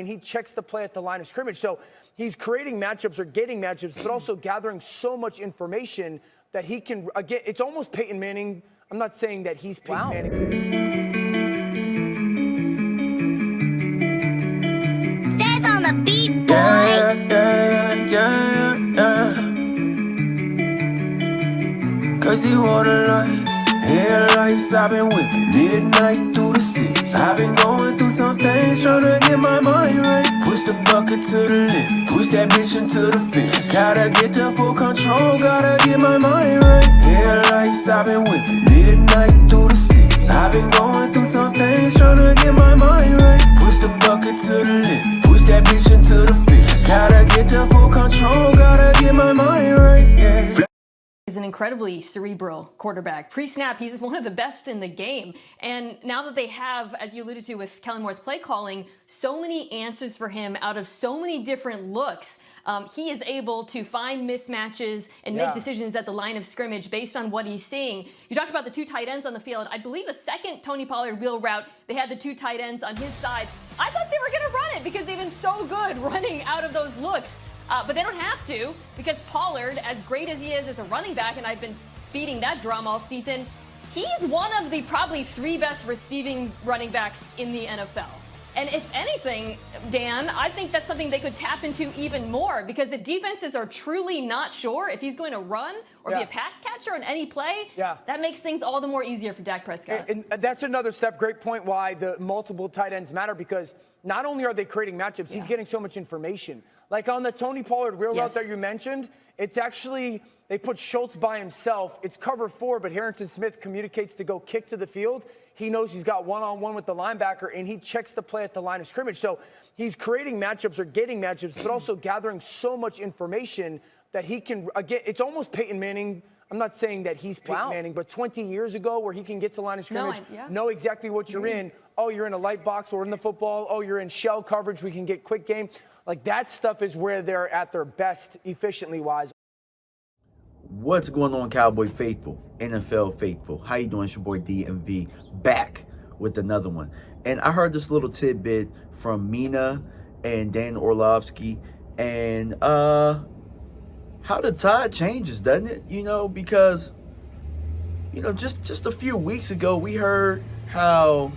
and he checks the play at the line of scrimmage. So he's creating matchups or getting matchups, but also gathering so much information that he can, again, it's almost Peyton Manning. I'm not saying that he's Peyton Manning. Says on the beat, boy. Yeah. Cause he wanna light. Headlights, I've been whipping midnight through the city. I've been going through some things, tryna get my mind right. Push the bucket to the limit, push that bitch into the finish. Gotta get the full control, gotta get my mind right. Headlights, I've been whipping midnight through the city. I've been going through some things, tryna get my mind right. Push the bucket to the limit, push that bitch into the finish. Gotta get the full control, gotta get my mind right. Yeah. He's an incredibly cerebral quarterback. Pre-snap, he's one of the best in the game. And now that they have, as you alluded to with Kellen Moore's play calling, so many answers for him out of so many different looks, he is able to find mismatches and make decisions at the line of scrimmage based on what he's seeing. You talked about the two tight ends on the field. I believe the second Tony Pollard wheel route, they had the two tight ends on his side. I thought they were going to run it because they've been so good running out of those looks. But they don't have to, because Pollard, as great as he is as a running back, and I've been beating that drum all season, he's one of the probably 3 best receiving running backs in the NFL. And if anything, Dan, I think that's something they could tap into even more, because if defenses are truly not sure if he's going to run or be a pass catcher on any play, that makes things all the more easier for Dak Prescott. And that's another step, great point, why the multiple tight ends matter, because not only are they creating matchups, he's getting so much information. Like on the Tony Pollard wheel route that you mentioned, it's actually, they put Schultz by himself. It's cover 4, but Harrison Smith communicates to go kick to the field. He knows he's got one-on-one with the linebacker, and he checks the play at the line of scrimmage. So he's creating matchups or getting matchups, but also gathering so much information that he can, again, it's almost Peyton Manning. I'm not saying that he's Peyton Manning, but 20 years ago where he can get to the line of scrimmage, know exactly what you're in. Oh, you're in a light box, we're in the football. Oh, you're in shell coverage, we can get quick game. Like, that stuff is where they're at their best efficiently-wise. What's going on, Cowboy faithful, NFL faithful? How you doing? It's your boy DMV, back with another one. And I heard this little tidbit from Mina and Dan Orlovsky, and how the tide changes, doesn't it? You know, because, you know, just a few weeks ago, we heard how,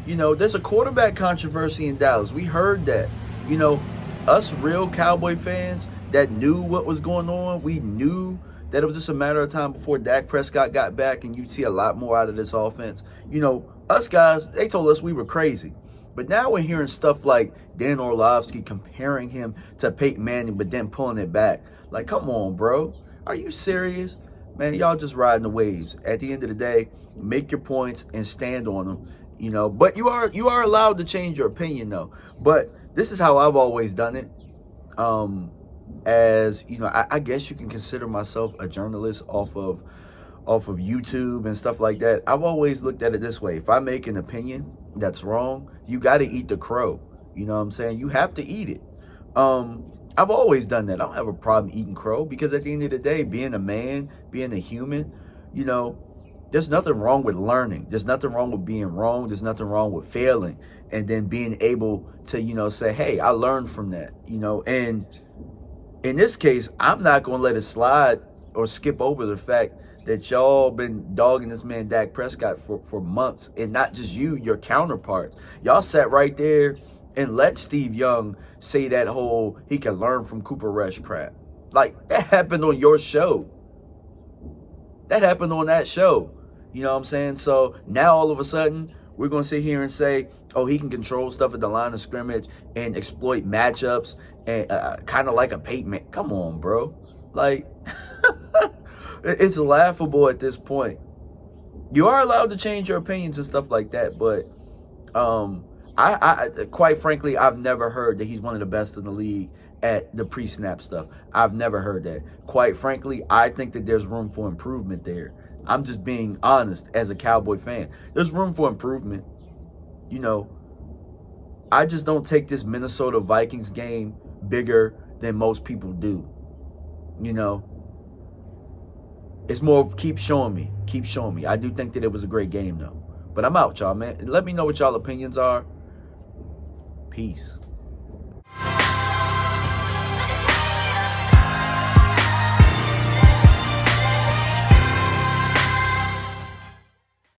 you know, there's a quarterback controversy in Dallas. We heard that. You know, us real Cowboy fans that knew what was going on, we knew that it was just a matter of time before Dak Prescott got back and you'd see a lot more out of this offense. You know, us guys, they told us we were crazy. But now we're hearing stuff like Dan Orlovsky comparing him to Peyton Manning, but then pulling it back. Like, come on, bro. Are you serious? Man, y'all just riding the waves. At the end of the day, make your points and stand on them. You know, but you are allowed to change your opinion, though. But this is how I've always done it. As you know, I guess you can consider myself a journalist off of YouTube and stuff like that. I've always looked at it this way: if I make an opinion that's wrong, you got to eat the crow. You know what I'm saying? You have to eat it. I've always done that. I don't have a problem eating crow, because at the end of the day, being a man, being a human, you know, there's nothing wrong with learning. There's nothing wrong with being wrong. There's nothing wrong with failing, and then being able to, you know, say, hey, I learned from that, you know. And in this case, I'm not going to let it slide or skip over the fact that y'all been dogging this man Dak Prescott for months, and not just you, your counterparts. Y'all sat right there and let Steve Young say that whole he can learn from Cooper Rush crap. Like, that happened on your show. That happened on that show. You know what I'm saying? So now all of a sudden, we're going to sit here and say, oh, he can control stuff at the line of scrimmage and exploit matchups, and kind of like a Peyton Manning. Come on, bro. Like, it's laughable at this point. You are allowed to change your opinions and stuff like that, but I quite frankly, I've never heard that he's one of the best in the league at the pre-snap stuff. I've never heard that. Quite frankly, I think that there's room for improvement there. I'm just being honest as a Cowboy fan. There's room for improvement. You know, I just don't take this Minnesota Vikings game bigger than most people do. You know, it's more of keep showing me. Keep showing me. I do think that it was a great game, though. But I'm out, y'all, man. Let me know what y'all opinions are. Peace.